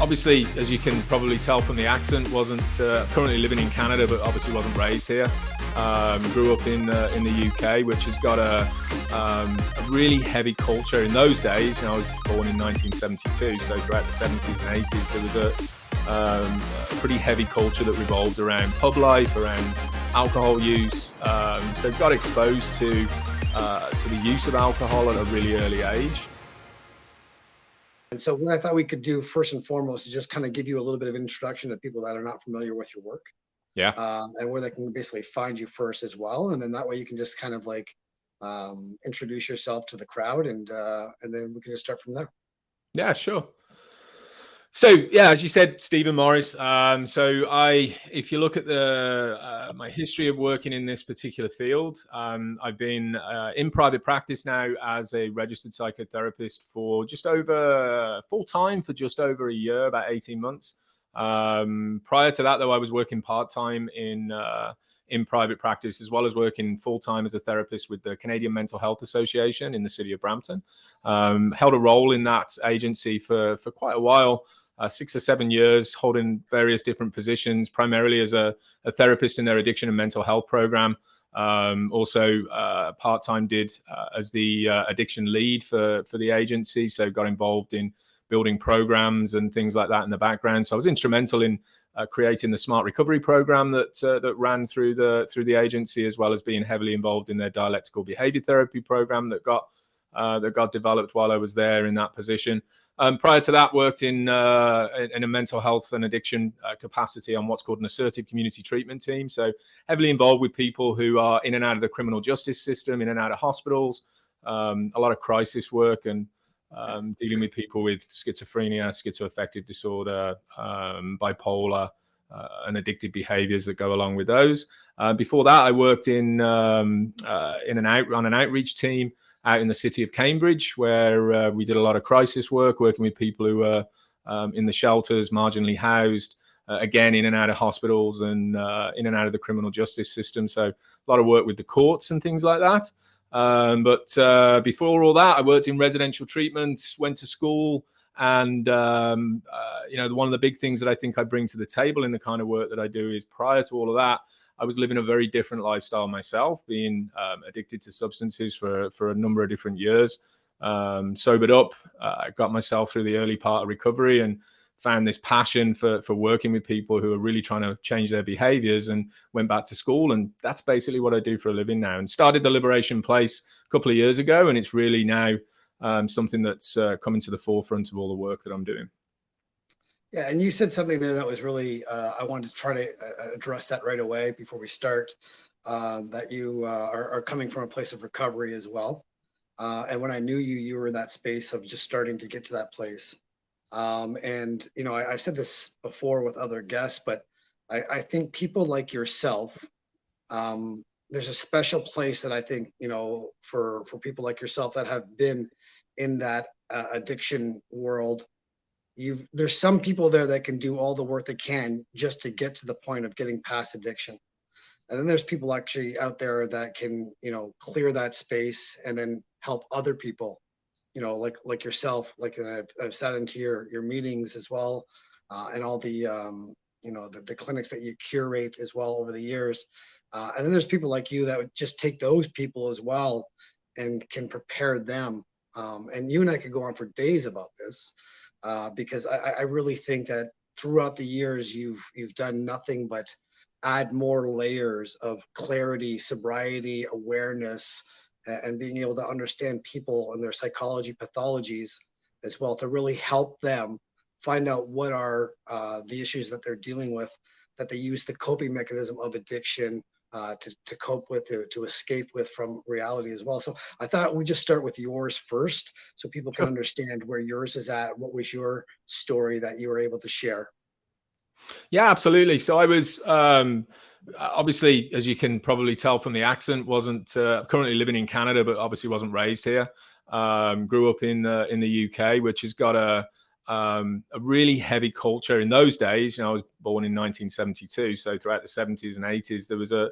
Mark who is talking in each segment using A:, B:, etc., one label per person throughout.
A: Obviously, as you can probably tell from the accent, wasn't currently living in Canada, but obviously wasn't raised here. Grew up in the UK, which has got a really heavy culture in those days. I was born in 1972, so throughout the 70s and 80s, there was a pretty heavy culture that revolved around pub life, around alcohol use. So got exposed to the use of alcohol at a really early age.
B: And so what I thought we could do first and foremost is just kind of give you a little bit of introduction to people that are not familiar with your work.
A: Yeah.
B: And where they can basically find you first as well. And then that way you can just kind of like introduce yourself to the crowd, and then we can just start from there.
A: Yeah, sure. So yeah, as you said, Stephen Morris. If you look at my history of working in this particular field, I've been in private practice now as a registered psychotherapist for just over full time for just over a year, about 18 months. Prior to that, though, I was working part time in private practice, as well as working full time as a therapist with the Canadian Mental Health Association in the city of Brampton. Held a role in that agency for quite a while. 6 or 7 years, holding various different positions, primarily as a therapist in their addiction and mental health program. Also part-time did as the addiction lead for the agency. So got involved in building programs and things like that in the background. So I was instrumental in creating the Smart Recovery program that ran through the agency, as well as being heavily involved in their dialectical behaviour therapy program that got developed while I was there in that position. Prior to that, worked in a mental health and addiction capacity on what's called an assertive community treatment team. So heavily involved with people who are in and out of the criminal justice system, in and out of hospitals, a lot of crisis work, and dealing with people with schizophrenia, schizoaffective disorder, bipolar, and addictive behaviors that go along with those. Before that, I worked on an outreach team out in the city of Cambridge, where we did a lot of crisis work, working with people who were in the shelters, marginally housed, again, in and out of hospitals and in and out of the criminal justice system. So a lot of work with the courts and things like that. But before all that, I worked in residential treatment, went to school, and one of the big things that I think I bring to the table in the kind of work that I do is, prior to all of that, I was living a very different lifestyle myself, being addicted to substances for a number of different years. Sobered up, got myself through the early part of recovery, and found this passion for working with people who are really trying to change their behaviors, and went back to school. And that's basically what I do for a living now, and started the Liberation Place a couple of years ago. And it's really now something that's coming to the forefront of all the work that I'm doing.
B: Yeah, and you said something there that was really, I wanted to try to address that right away before we start, that you are coming from a place of recovery as well. And when I knew you, you were in that space of just starting to get to that place. And, I've said this before with other guests, but I think people like yourself, there's a special place that I think, for people like yourself that have been in that addiction world. There's some people there that can do all the work they can just to get to the point of getting past addiction. And then there's people actually out there that can, clear that space and then help other people, like yourself, like I've sat into your meetings as well, and all the, the clinics that you curate as well over the years. And then there's people like you that would just take those people as well and can prepare them. And you and I could go on for days about this. Because I really think that throughout the years, you've done nothing but add more layers of clarity, sobriety, awareness, and being able to understand people and their psychology pathologies as well, to really help them find out what are the issues that they're dealing with, that they use the coping mechanism of addiction to cope with, to escape with from reality as well. So I thought we'd just start with yours first, so people can understand where yours is at. What was your story that you were able to share?
A: Yeah, absolutely. So I was obviously, as you can probably tell from the accent, wasn't currently living in Canada, but obviously wasn't raised here. Grew up in the UK, which has got a really heavy culture in those days. I was born in 1972, so throughout the 70s and 80s, there was a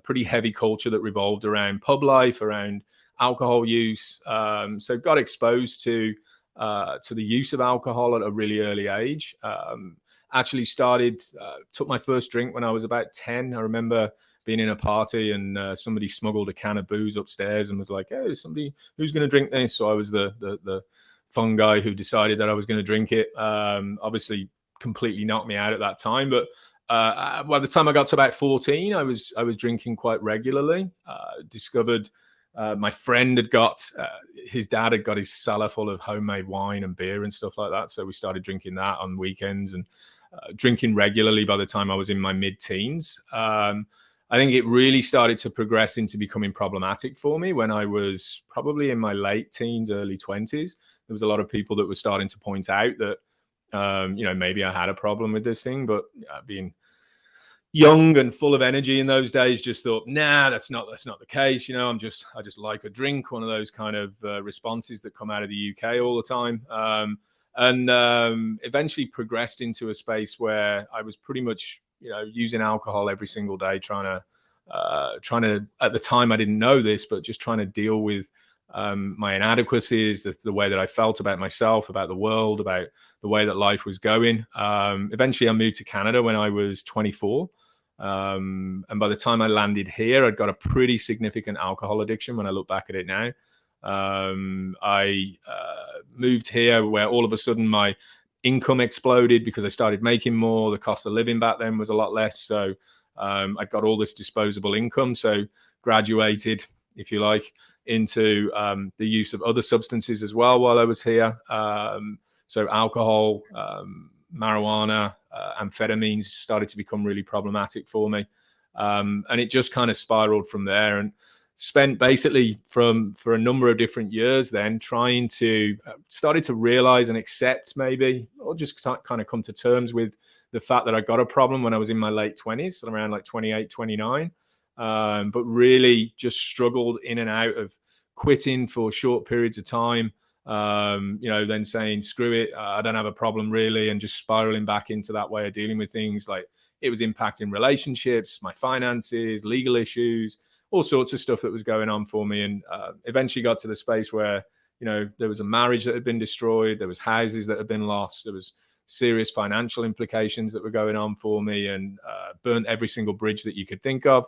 A: pretty heavy culture that revolved around pub life, around alcohol use. So got exposed to to the use of alcohol at a really early age. Actually took my first drink when I was about 10. I remember being in a party and somebody smuggled a can of booze upstairs and was like, "Hey, somebody who's going to drink this?" So I was the fun guy who decided that I was going to drink it. Obviously, completely knocked me out at that time. But by the time I got to about 14, I was drinking quite regularly. Discovered my friend had got his dad had got his cellar full of homemade wine and beer and stuff like that. So we started drinking that on weekends and drinking regularly by the time I was in my mid-teens. I think it really started to progress into becoming problematic for me when I was probably in my late teens, early 20s. There was a lot of people that were starting to point out that, maybe I had a problem with this thing, but being young and full of energy in those days, just thought, nah, that's not the case. I just like a drink, one of those kind of responses that come out of the UK all the time. And eventually progressed into a space where I was pretty much, using alcohol every single day, trying to, at the time I didn't know this, but just trying to deal with my inadequacies, the way that I felt about myself, about the world, about the way that life was going. Eventually I moved to Canada when I was 24. And by the time I landed here, I'd got a pretty significant alcohol addiction when I look back at it now. I moved here where all of a sudden my income exploded because I started making more. The cost of living back then was a lot less. So I got all this disposable income. So graduated, if you like, into the use of other substances as well while I was here. So alcohol, marijuana, amphetamines started to become really problematic for me. And it just kind of spiraled from there, and spent basically for a number of different years then trying to started to realize and accept, maybe, or just kind of come to terms with the fact that I got a problem when I was in my late 20s, around like 28, 29. But really just struggled in and out of quitting for short periods of time. Then saying, screw it, I don't have a problem really, and just spiraling back into that way of dealing with things. Like, it was impacting relationships, my finances, legal issues, all sorts of stuff that was going on for me. And eventually got to the space where, there was a marriage that had been destroyed, there was houses that had been lost, there was serious financial implications that were going on for me, and burnt every single bridge that you could think of.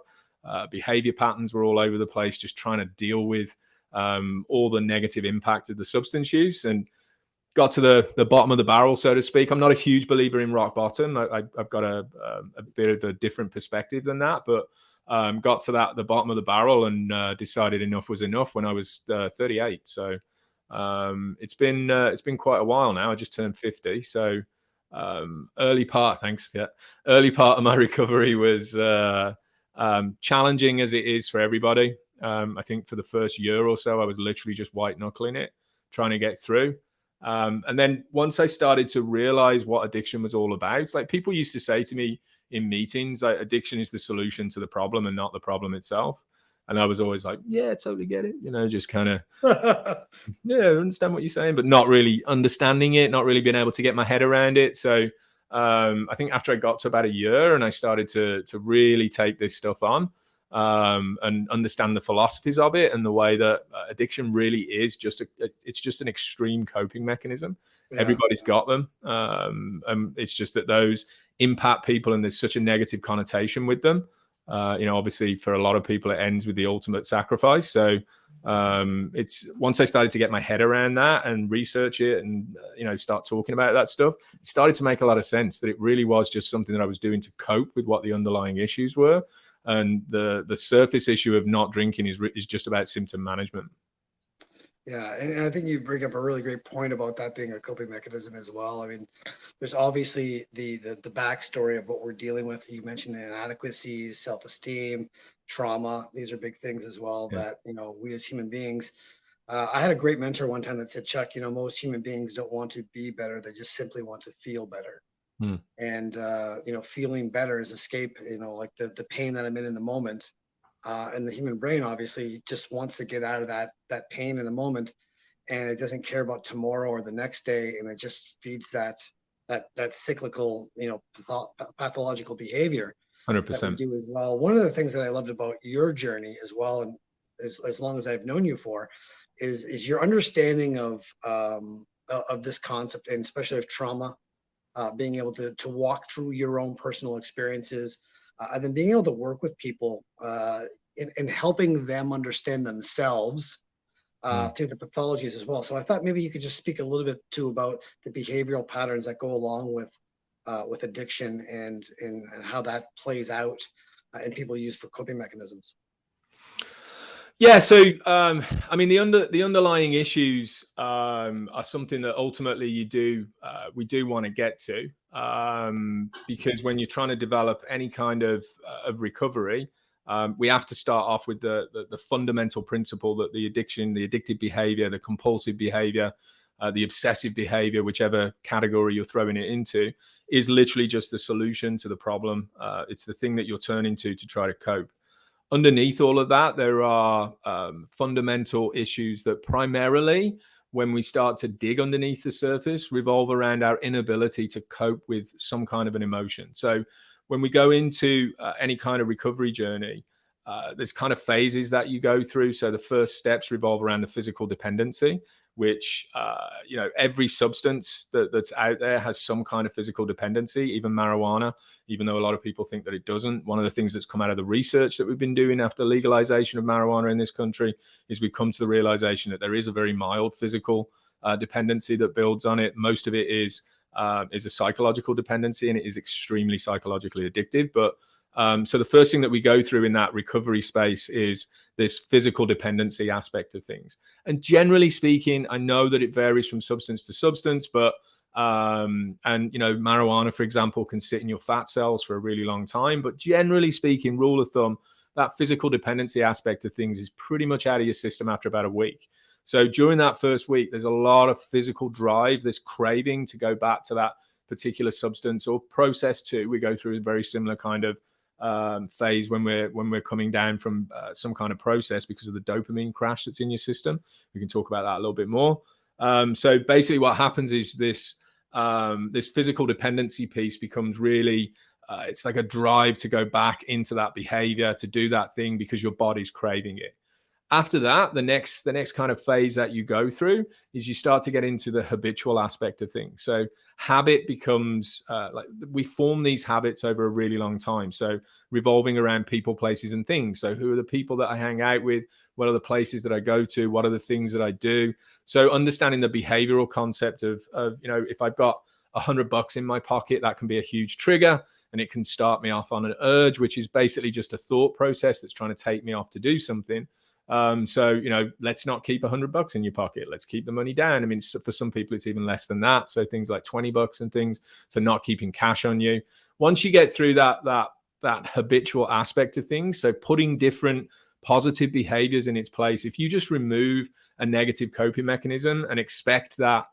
A: Behavior patterns were all over the place, just trying to deal with all the negative impact of the substance use, and got to the bottom of the barrel, so to speak. I'm not a huge believer in rock bottom. I've got a bit of a different perspective than that, but got to the bottom of the barrel and decided enough was enough when I was 38. So it's been quite a while now. I just turned 50. So early part of my recovery was challenging, as it is for everybody. I think for the first year or so, I was literally just white knuckling it, trying to get through. And then once I started to realize what addiction was all about, it's like people used to say to me in meetings, like, addiction is the solution to the problem and not the problem itself. And I was always like, yeah, totally get it. Just kind of, yeah, I understand what you're saying, but not really understanding it, not really being able to get my head around it. So I think after I got to about a year and I started to really take this stuff on, and understand the philosophies of it and the way that addiction really is it's just an extreme coping mechanism. Yeah. Everybody's got them. And it's just that those impact people and there's such a negative connotation with them. Obviously for a lot of people, it ends with the ultimate sacrifice. So it's once I started to get my head around that and research it and, start talking about that stuff, it started to make a lot of sense that it really was just something that I was doing to cope with what the underlying issues were. And the surface issue of not drinking is just about symptom management.
B: Yeah, and I think you bring up a really great point about that being a coping mechanism as well. I mean, there's obviously the backstory of what we're dealing with. You mentioned inadequacies, self-esteem, trauma. These are big things as well. Yeah. That we as human beings. I had a great mentor one time that said, Chuck, most human beings don't want to be better; they just simply want to feel better. And feeling better is escape. Like the pain that I'm in the moment. And the human brain obviously just wants to get out of that pain in the moment, and it doesn't care about tomorrow or the next day, and it just feeds that cyclical, pathological behavior.
A: 100%.
B: That we do as well. One of the things that I loved about your journey as well, and as long as I've known you for, is your understanding of of this concept, and especially of trauma, being able to walk through your own personal experiences, and then being able to work with people in helping them understand themselves through the pathologies as well. So I thought maybe you could just speak a little bit too about the behavioral patterns that go along with addiction, and how that plays out and people use for coping mechanisms.
A: Yeah, so I mean, the underlying issues are something that ultimately we do want to get to, because when you're trying to develop any kind of recovery, we have to start off with the fundamental principle that the addiction, the addictive behavior, the compulsive behavior, the obsessive behavior, whichever category you're throwing it into, is literally just the solution to the problem. It's the thing that you're turning to try to cope. Underneath all of that, there are fundamental issues that primarily, when we start to dig underneath the surface, revolve around our inability to cope with some kind of an emotion. So when we go into any kind of recovery journey, there's kind of phases that you go through. So the first steps revolve around the physical dependency, which, every substance that's out there has some kind of physical dependency, even marijuana, even though a lot of people think that it doesn't. One of the things that's come out of the research that we've been doing after legalization of marijuana in this country is we've come to the realization that there is a very mild physical dependency that builds on it. Most of it is a psychological dependency, and it is extremely psychologically addictive. But so the first thing that we go through in that recovery space is this physical dependency aspect of things. And generally speaking, I know that it varies from substance to substance, but marijuana, for example, can sit in your fat cells for a really long time. But generally speaking, rule of thumb, that physical dependency aspect of things is pretty much out of your system after about a week. So during that first week, there's a lot of physical drive, this craving to go back to that particular substance. Or process two, we go through a very similar kind of phase when we're coming down from some kind of process because of the dopamine crash that's in your system. We can talk about that a little bit more. So basically what happens is this physical dependency piece becomes really it's like a drive to go back into that behavior, to do that thing because your body's craving it. After that, the next kind of phase that you go through is you start to get into the habitual aspect of things. So habit becomes like we form these habits over a really long time. So revolving around people, places, and things. So who are the people that I hang out with? What are the places that I go to? What are the things that I do? So understanding the behavioral concept of if I've got $100 in my pocket, that can be a huge trigger, and it can start me off on an urge, which is basically just a thought process that's trying to take me off to do something. So let's not keep $100 in your pocket. Let's keep the money down. I mean, for some people, it's even less than that. So things like $20 and things. So not keeping cash on you. Once you get through that habitual aspect of things, so putting different positive behaviors in its place. If you just remove a negative coping mechanism and expect that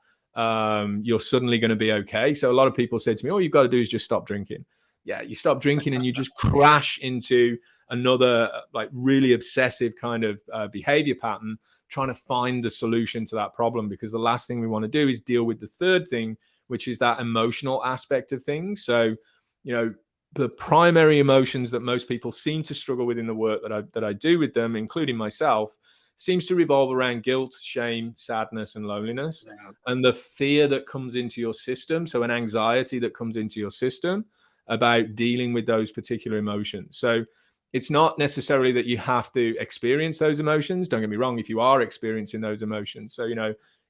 A: you're suddenly going to be okay. So a lot of people say to me, all you've got to do is just stop drinking. Yeah, you stop drinking and you just crash into another like really obsessive kind of behavior pattern, trying to find the solution to that problem, because the last thing we want to do is deal with the third thing, which is that emotional aspect of things. So, the primary emotions that most people seem to struggle with in the work that I do with them, including myself, seems to revolve around guilt, shame, sadness, and loneliness, and the fear that comes into your system. So an anxiety that comes into your system about dealing with those particular emotions. So it's not necessarily that you have to experience those emotions. Don't get me wrong, if you are experiencing those emotions. So,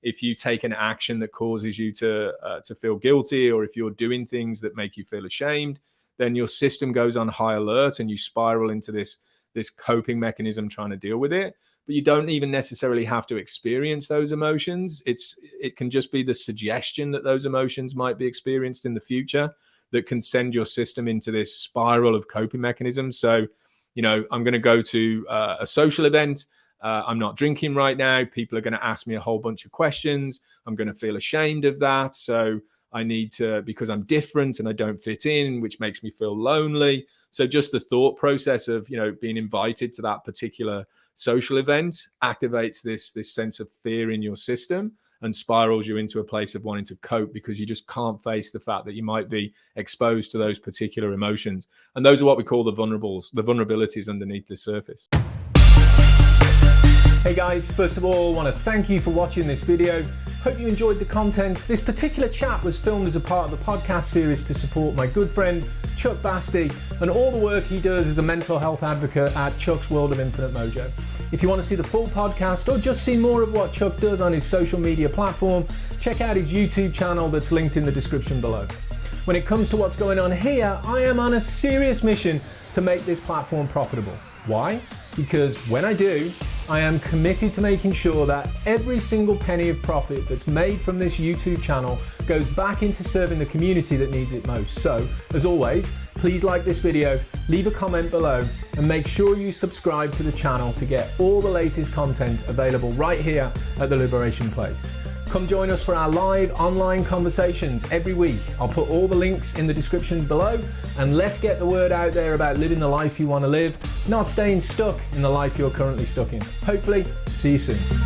A: if you take an action that causes you to feel guilty, or if you're doing things that make you feel ashamed, then your system goes on high alert and you spiral into this coping mechanism trying to deal with it. But you don't even necessarily have to experience those emotions. It can just be the suggestion that those emotions might be experienced in the future that can send your system into this spiral of coping mechanisms. So, I'm going to go to a social event. I'm not drinking right now. People are going to ask me a whole bunch of questions. I'm going to feel ashamed of that. So I need to, because I'm different and I don't fit in, which makes me feel lonely. So just the thought process of, being invited to that particular social event activates this sense of fear in your system and spirals you into a place of wanting to cope, because you just can't face the fact that you might be exposed to those particular emotions. And those are what we call the vulnerabilities underneath the surface. Hey guys, first of all, I want to thank you for watching this video. Hope you enjoyed the content. This particular chat was filmed as a part of the podcast series to support my good friend Chuck Basti and all the work he does as a mental health advocate at Chuck's World of Infinite Mojo. If you want to see the full podcast or just see more of what Chuck does on his social media platform, check out his YouTube channel that's linked in the description below. When it comes to what's going on here, I am on a serious mission to make this platform profitable. Why? Because when I do, I am committed to making sure that every single penny of profit that's made from this YouTube channel goes back into serving the community that needs it most. So, as always, please like this video, leave a comment below, and make sure you subscribe to the channel to get all the latest content available right here at The Liberation Place. Come join us for our live online conversations every week. I'll put all the links in the description below, and let's get the word out there about living the life you want to live, not staying stuck in the life you're currently stuck in. Hopefully, see you soon.